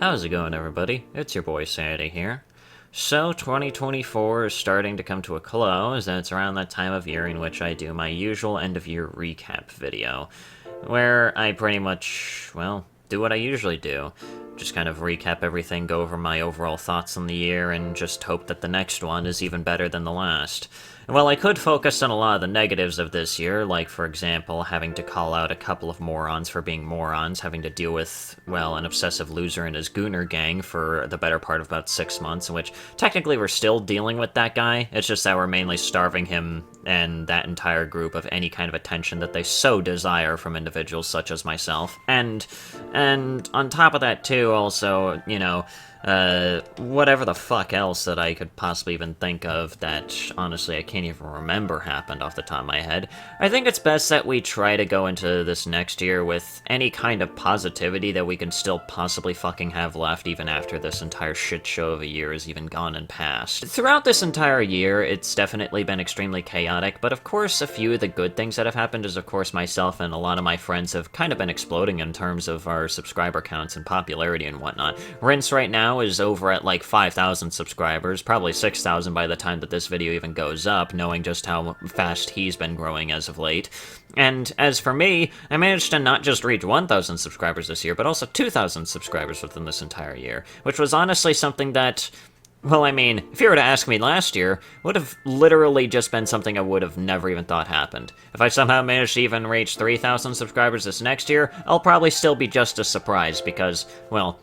How's it going, everybody? It's your boy Sanity here. So, 2024 is starting to come to a close, and it's around that time of year in which I do my usual end-of-year recap video, where I pretty much, well, do what I usually do. Just kind of recap everything, go over my overall thoughts on the year, and just hope that the next one is even better than the last. And while I could focus on a lot of the negatives of this year, like, for example, having to call out a couple of morons for being morons, having to deal with, well, an obsessive loser and his Gooner gang for the better part of about 6 months, in which technically we're still dealing with that guy, it's just that we're mainly starving him and that entire group of any kind of attention that they so desire from individuals such as myself. And on top of that, too, also, whatever the fuck else that I could possibly even think of that, honestly, I can't even remember happened off the top of my head. I think it's best that we try to go into this next year with any kind of positivity that we can still possibly fucking have left even after this entire shit show of a year is even gone and past. Throughout this entire year, it's definitely been extremely chaotic, but of course, a few of the good things that have happened is, of course, myself and a lot of my friends have kind of been exploding in terms of our subscriber counts and popularity and whatnot. Rinse right now is over at like 5,000 subscribers, probably 6,000 by the time that this video even goes up, knowing just how fast he's been growing as of late. And as for me, I managed to not just reach 1,000 subscribers this year, but also 2,000 subscribers within this entire year, which was honestly something that, well, I mean, if you were to ask me last year, would have literally just been something I would have never even thought happened. If I somehow managed to even reach 3,000 subscribers this next year, I'll probably still be just as surprised because, well,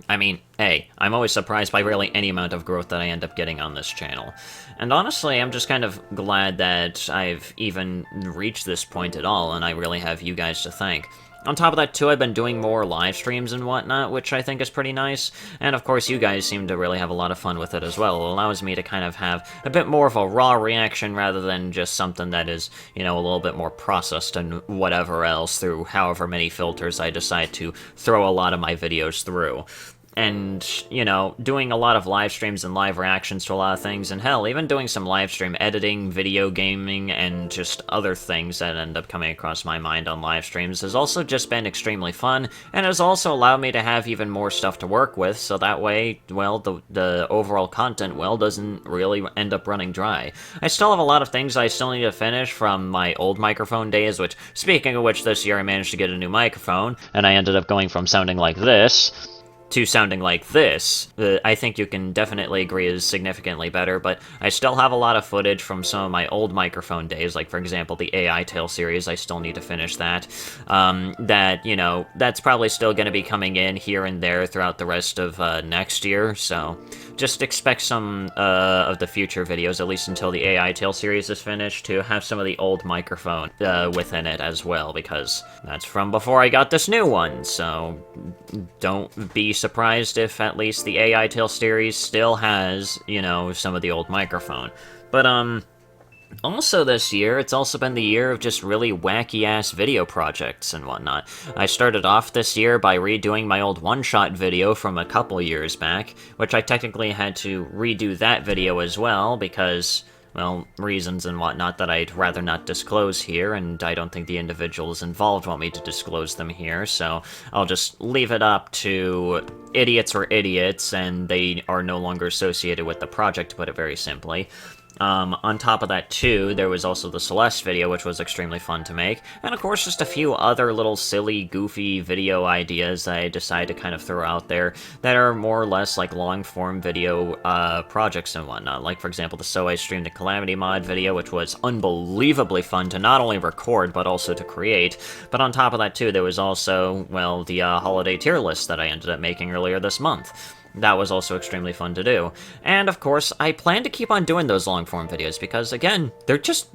I mean, hey, I'm always surprised by really any amount of growth that I end up getting on this channel. And honestly, I'm just kind of glad that I've even reached this point at all, and I really have you guys to thank. On top of that, too, I've been doing more live streams and whatnot, which I think is pretty nice. And of course, you guys seem to really have a lot of fun with it as well. It allows me to kind of have a bit more of a raw reaction rather than just something that is, a little bit more processed and whatever else through however many filters I decide to throw a lot of my videos through. And, doing a lot of live streams and live reactions to a lot of things, and hell, even doing some live stream editing, video gaming, and just other things that end up coming across my mind on live streams has also just been extremely fun, and has also allowed me to have even more stuff to work with, so that way, well, the overall content, well, doesn't really end up running dry. I still have a lot of things I still need to finish from my old microphone days, which, speaking of which, this year I managed to get a new microphone, and I ended up going from sounding like this to sounding like this. I think you can definitely agree is significantly better, but I still have a lot of footage from some of my old microphone days, like, for example, the AI Tale series. I still need to finish that. That's probably still going to be coming in here and there throughout the rest of next year, so just expect some of the future videos, at least until the AI Tale series is finished, to have some of the old microphone within it as well, because that's from before I got this new one, so don't be surprised if at least the AI Tale series still has, some of the old microphone. But, also this year, it's also been the year of just really wacky-ass video projects and whatnot. I started off this year by redoing my old one-shot video from a couple years back, which I technically had to redo that video as well because, well, reasons and whatnot that I'd rather not disclose here, and I don't think the individuals involved want me to disclose them here, so I'll just leave it up to idiots or idiots, and they are no longer associated with the project, to put it very simply. On top of that, too, there was also the Celeste video, which was extremely fun to make, and of course just a few other little silly, goofy video ideas that I decided to kind of throw out there that are more or less like long-form video projects and whatnot. Like, for example, the So I Streamed a Calamity mod video, which was unbelievably fun to not only record, but also to create. But on top of that, too, there was also, well, the holiday tier list that I ended up making earlier this month. That was also extremely fun to do. And, of course, I plan to keep on doing those long-form videos because, again, they're just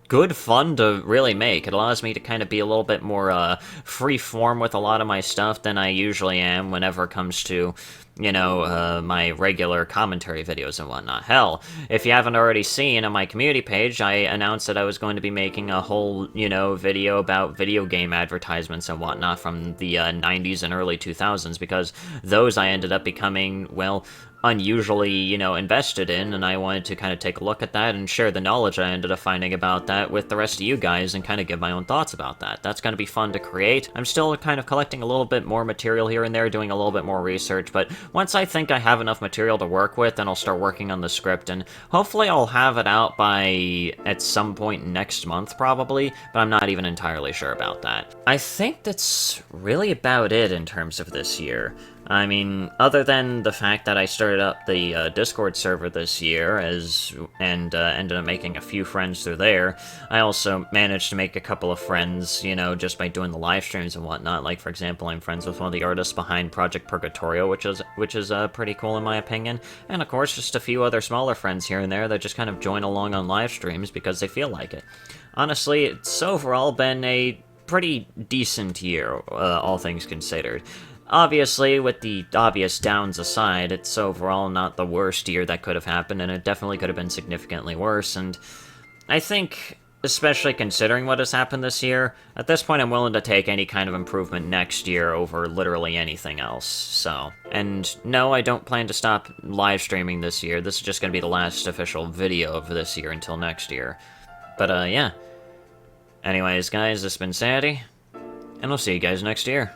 good fun to really make. It allows me to kind of be a little bit more free-form with a lot of my stuff than I usually am whenever it comes to, my regular commentary videos and whatnot. Hell, if you haven't already seen on my community page, I announced that I was going to be making a whole, video about video game advertisements and whatnot from the 90s and early 2000s, because those I ended up becoming, well, unusually, invested in, and I wanted to kind of take a look at that and share the knowledge I ended up finding about that with the rest of you guys and kind of give my own thoughts about that. That's going to be fun to create. I'm still kind of collecting a little bit more material here and there, doing a little bit more research, but once I think I have enough material to work with, then I'll start working on the script, and hopefully I'll have it out by at some point next month, probably, but I'm not even entirely sure about that. I think that's really about it in terms of this year. I mean, other than the fact that I started up the Discord server this year and ended up making a few friends through there, I also managed to make a couple of friends, just by doing the live streams and whatnot. Like, for example, I'm friends with one of the artists behind Project Purgatorio, which is pretty cool in my opinion. And of course, just a few other smaller friends here and there that just kind of join along on live streams because they feel like it. Honestly, it's overall been a pretty decent year, all things considered. Obviously, with the obvious downs aside, it's overall not the worst year that could have happened, and it definitely could have been significantly worse, and I think, especially considering what has happened this year, at this point I'm willing to take any kind of improvement next year over literally anything else, so. And no, I don't plan to stop live streaming this year. This is just going to be the last official video of this year until next year. But, yeah. Anyways, guys, this has been Sandy, and I'll see you guys next year.